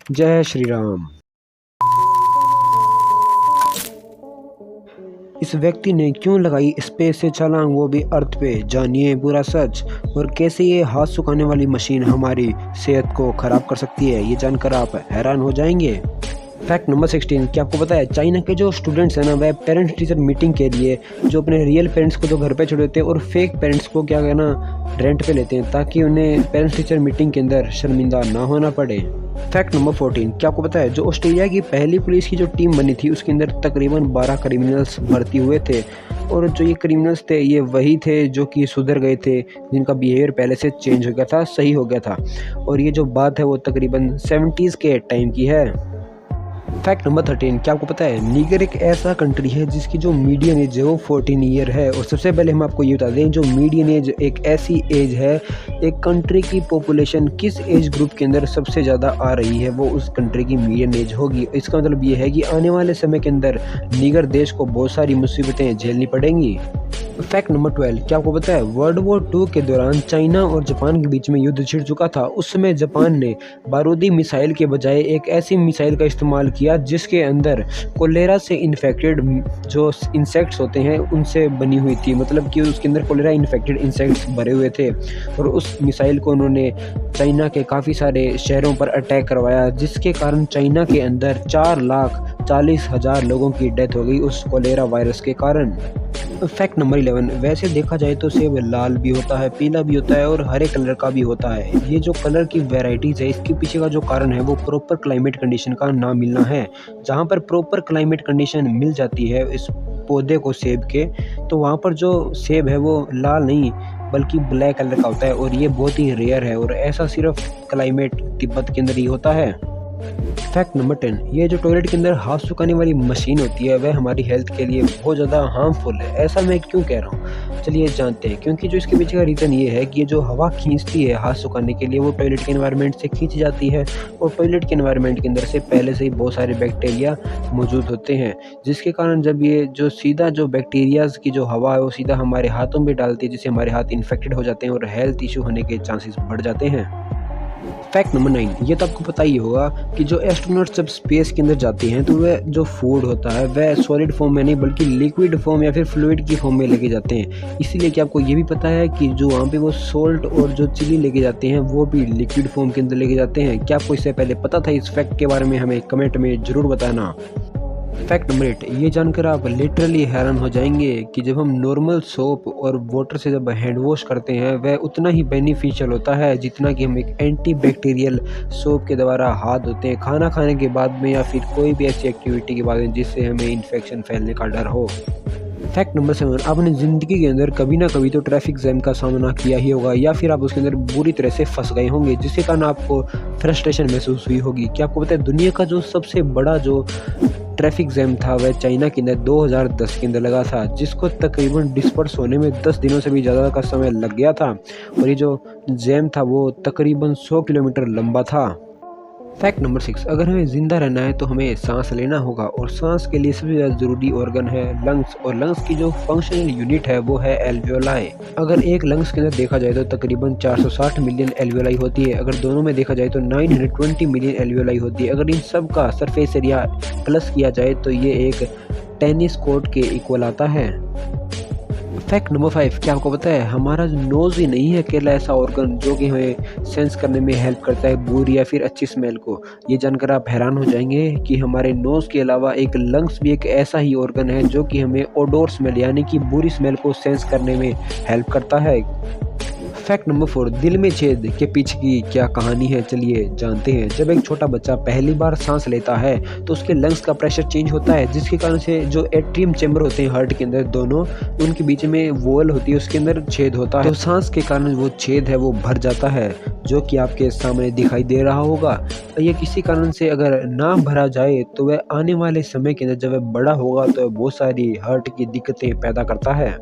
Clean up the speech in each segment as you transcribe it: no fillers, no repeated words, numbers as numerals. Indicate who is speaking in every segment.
Speaker 1: जय श्री राम। इस व्यक्ति ने क्यों लगाई स्पेस से छलांग, वो भी अर्थ पे। जानिए पूरा सच और कैसे ये हाथ सुखाने वाली मशीन हमारी सेहत को खराब कर सकती है। ये जानकर आप हैरान हो जाएंगे। फैक्ट नंबर 16, क्या आपको पता है चाइना के जो स्टूडेंट्स हैं ना, वह पेरेंट्स टीचर मीटिंग के लिए जो अपने रियल पेरेंट्स को जो घर पे छोड़ देते हैं और फेक पेरेंट्स को क्या कहना रेंट पे लेते हैं, ताकि उन्हें पेरेंट्स टीचर मीटिंग के अंदर शर्मिंदा ना होना पड़े। फैक्ट नंबर 14, क्या आपको पता है जो ऑस्ट्रेलिया की पहली पुलिस की जो टीम बनी थी उसके अंदर तकरीबन 12 क्रिमिनल्स भर्ती हुए थे, और जो ये क्रिमिनल्स थे ये वही थे जो कि सुधर गए थे, जिनका बिहेवियर पहले से चेंज हो गया था, सही हो गया था। और ये जो बात है वो तकरीबन 70s के टाइम की है। फैक्ट नंबर 13, क्या आपको पता है नीगर एक ऐसा कंट्री है जिसकी जो मीडियन एज है वो 14 ईयर है। और सबसे पहले हम आपको ये बता दें, जो मीडियन एज एक ऐसी एज है, एक कंट्री की पॉपुलेशन किस एज ग्रुप के अंदर सबसे ज़्यादा आ रही है वो उस कंट्री की मीडियन एज होगी। इसका मतलब ये है कि आने वाले समय के अंदर नीगर देश को बहुत सारी मुसीबतें झेलनी पड़ेंगी। फैक्ट नंबर 12, क्या आपको पता है वर्ल्ड वॉर 2 के दौरान चाइना और जापान के बीच में युद्ध छिड़ चुका था। उस समय जापान ने बारूदी मिसाइल के बजाय एक ऐसी मिसाइल का इस्तेमाल किया जिसके अंदर कोलेरा से इन्फेक्टेड जो इंसेक्ट्स होते हैं उनसे बनी हुई थी, मतलब कि उसके अंदर कोलेरा इन्फेक्टेड इंसेक्ट्स भरे हुए थे। और उस मिसाइल को उन्होंने चाइना के काफ़ी सारे शहरों पर अटैक करवाया, जिसके कारण चाइना के अंदर 4,40,000 लोगों की डेथ हो गई उस कोलेरा वायरस के कारण। फैक्ट नंबर 11, वैसे देखा जाए तो सेब लाल भी होता है, पीला भी होता है और हरे कलर का भी होता है। ये जो कलर की वैरायटीज़ है इसके पीछे का जो कारण है वो प्रॉपर क्लाइमेट कंडीशन का ना मिलना है। जहाँ पर प्रॉपर क्लाइमेट कंडीशन मिल जाती है इस पौधे को सेब के, तो वहाँ पर जो सेब है वो लाल नहीं बल्कि ब्लैक कलर का होता है, और ये बहुत ही रेयर है और ऐसा सिर्फ क्लाइमेट तिब्बत के अंदर ही होता है। फैक्ट नंबर 10, ये जो टॉयलेट के अंदर हाथ सुखाने वाली मशीन होती है वह हमारी हेल्थ के लिए बहुत ज़्यादा हार्मफुल है। ऐसा मैं क्यों कह रहा हूँ, चलिए जानते हैं। क्योंकि जो इसके पीछे का रीज़न ये है कि ये जो हवा खींचती है हाथ सुखाने के लिए वो टॉयलेट के एनवायरनमेंट से खींची जाती है, और टॉयलेट के एनवायरनमेंट के अंदर से पहले से ही बहुत सारे बैक्टीरिया मौजूद होते हैं, जिसके कारण जब ये जो सीधा जो बैक्टीरियाज की जो हवा है वो सीधा हमारे हाथों में डालती है, जिससे हमारे हाथ इन्फेक्टेड हो जाते हैं और हेल्थ इशू होने के चांसेस बढ़ जाते हैं। फैक्ट नंबर 9, ये तो आपको पता ही होगा कि जो एस्ट्रोनॉट्स जब स्पेस के अंदर जाते हैं तो वह जो फूड होता है वह सॉलिड फॉर्म में नहीं बल्कि लिक्विड फॉर्म या फिर फ्लूइड की फॉर्म में लेके जाते हैं। इसीलिए कि आपको ये भी पता है कि जो वहाँ पे वो सोल्ट और जो चिली लेके जाते हैं वो भी लिक्विड फॉर्म के अंदर लेके जाते हैं। क्या आपको इससे पहले पता था? इस फैक्ट के बारे में हमें कमेंट में ज़रूर बताना। फैक्ट नंबर 8, ये जानकर आप लिटरली हैरान हो जाएंगे कि जब हम नॉर्मल सोप और वाटर से जब हैंड वॉश करते हैं वह उतना ही बेनिफिशियल होता है जितना कि हम एक एंटी बैक्टीरियल सोप के द्वारा हाथ धोते हैं खाना खाने के बाद में या फिर कोई भी ऐसी एक्टिविटी के बाद में जिससे हमें इन्फेक्शन फैलने का डर हो। फैक्ट नंबर 7, आपने ज़िंदगी के अंदर कभी ना कभी तो ट्रैफिक जैम का सामना किया ही होगा, या फिर आप उसके अंदर बुरी तरह से फंस गए होंगे जिसके कारण आपको फ्रस्ट्रेशन महसूस हुई होगी। क्या आपको पता है दुनिया का जो सबसे बड़ा जो ट्रैफिक जैम था वह चाइना के अंदर 2010 के अंदर लगा था, जिसको तकरीबन डिस्पर्स होने में 10 दिनों से भी ज़्यादा का समय लग गया था, और ये जो जैम था वो तकरीबन 100 किलोमीटर लंबा था। फैक्ट नंबर 6, अगर हमें ज़िंदा रहना है तो हमें सांस लेना होगा, और सांस के लिए सबसे ज़्यादा ज़रूरी ऑर्गन है लंग्स, और लंग्स की जो फंक्शनल यूनिट है वो है एल्वियोलाई। अगर एक लंग्स के अंदर देखा जाए तो तकरीबन 460 मिलियन एल्वियोलाई होती है, अगर दोनों में देखा जाए तो 920 मिलियन एल्वियोलाई होती है। अगर इन सब का सरफेस एरिया प्लस किया जाए तो ये एक टेनिस कोर्ट के इक्वल आता है। फैक्ट नंबर 5, क्या आपको पता है हमारा नोज़ ही नहीं है अकेला ऐसा ऑर्गन जो कि हमें सेंस करने में हेल्प करता है बुरी या फिर अच्छी स्मेल को। ये जानकर आप हैरान हो जाएंगे कि हमारे नोज़ के अलावा एक लंग्स भी एक ऐसा ही ऑर्गन है जो कि हमें ओडोर स्मेल यानी कि बुरी स्मेल को सेंस करने में हेल्प करता है। फैक्ट नंबर 4, दिल में छेद के पीछे की क्या कहानी है, चलिए जानते हैं। जब एक छोटा बच्चा पहली बार सांस लेता है तो उसके लंग्स का प्रेशर चेंज होता है, जिसके कारण से जो एट्रियम चैम्बर होते हैं हार्ट के अंदर दोनों, उनके बीच में वॉल होती है, उसके अंदर छेद होता है, तो सांस के कारण वो छेद है वो भर जाता है, जो कि आपके सामने दिखाई दे रहा होगा। ये किसी कारण से अगर ना भरा जाए तो वह आने वाले समय के अंदर जब वह बड़ा होगा तो वह बहुत सारी हार्ट की दिक्कतें पैदा करता है।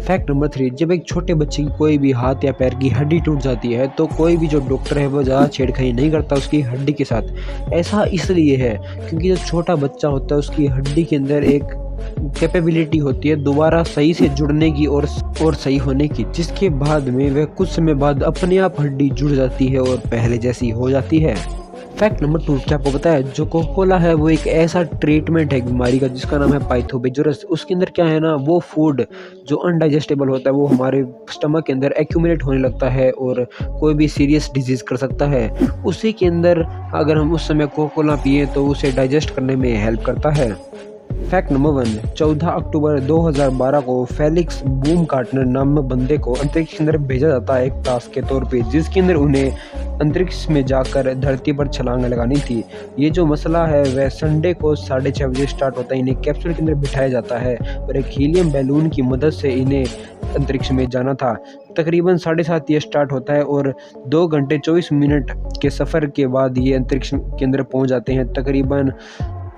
Speaker 1: फैक्ट नंबर 3, जब एक छोटे बच्चे की कोई भी हाथ या पैर की हड्डी टूट जाती है तो कोई भी जो डॉक्टर है वो ज़्यादा छेड़खानी नहीं करता उसकी हड्डी के साथ। ऐसा इसलिए है क्योंकि जो छोटा बच्चा होता है उसकी हड्डी के अंदर एक कैपेबिलिटी होती है दोबारा सही से जुड़ने की और सही होने की, जिसके बाद में वह कुछ समय बाद अपने आप हड्डी जुड़ जाती है और पहले जैसी हो जाती है। फैक्ट नंबर 2, क्या आपको पता है जो कोका कोला है वो एक ऐसा ट्रीटमेंट है एक बीमारी का जिसका नाम है पाइथोबेजुरस। उसके अंदर क्या है ना, वो फूड जो अनडाइजेस्टेबल होता है वो हमारे स्टमक के अंदर एक्यूमुलेट होने लगता है और कोई भी सीरियस डिजीज कर सकता है। उसी के अंदर अगर हम उस समय कोका कोला पिए तो उसे डाइजेस्ट करने में हेल्प करता है। फैक्ट नंबर 1, 14 अक्टूबर 2012 को फेलिक्स बूमगार्टनर नामक बंदे को अंतरिक्ष के अंदर भेजा जाता है एक टास्क के तौर पे, जिसके अंदर उन्हें अंतरिक्ष में जाकर धरती पर छलांग लगानी थी। ये जो मसला है वह संडे को 6:30 बजे स्टार्ट होता है। इन्हें कैप्सूल के अंदर बिठाया जाता है और एक हीलियम बैलून की मदद से इन्हें अंतरिक्ष में जाना था। तकरीबन 7:30 ये स्टार्ट होता है और 2 घंटे 24 मिनट के सफ़र के बाद ये अंतरिक्ष के अंदर पहुंच जाते हैं। तकरीबन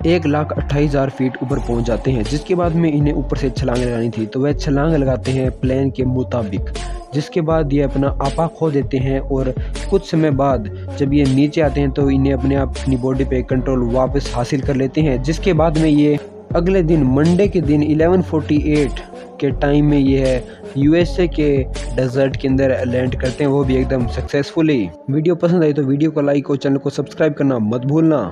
Speaker 1: 1,28,000 फीट ऊपर पहुंच जाते हैं, जिसके बाद में इन्हें ऊपर से छलांग लगानी थी तो वह छलांग लगाते हैं प्लान के मुताबिक, जिसके बाद ये अपना आपा खो देते हैं और कुछ समय बाद जब ये नीचे आते हैं तो इन्हें अपनी बॉडी पे कंट्रोल वापस हासिल कर लेते हैं। जिसके बाद में ये अगले दिन मंडे के दिन 11:48 के टाइम में ये है यूएसए के डेजर्ट के अंदर लैंड करते हैं, वो भी एकदम सक्सेसफुली। वीडियो पसंद आई तो वीडियो को लाइक और चैनल को सब्सक्राइब करना मत भूलना।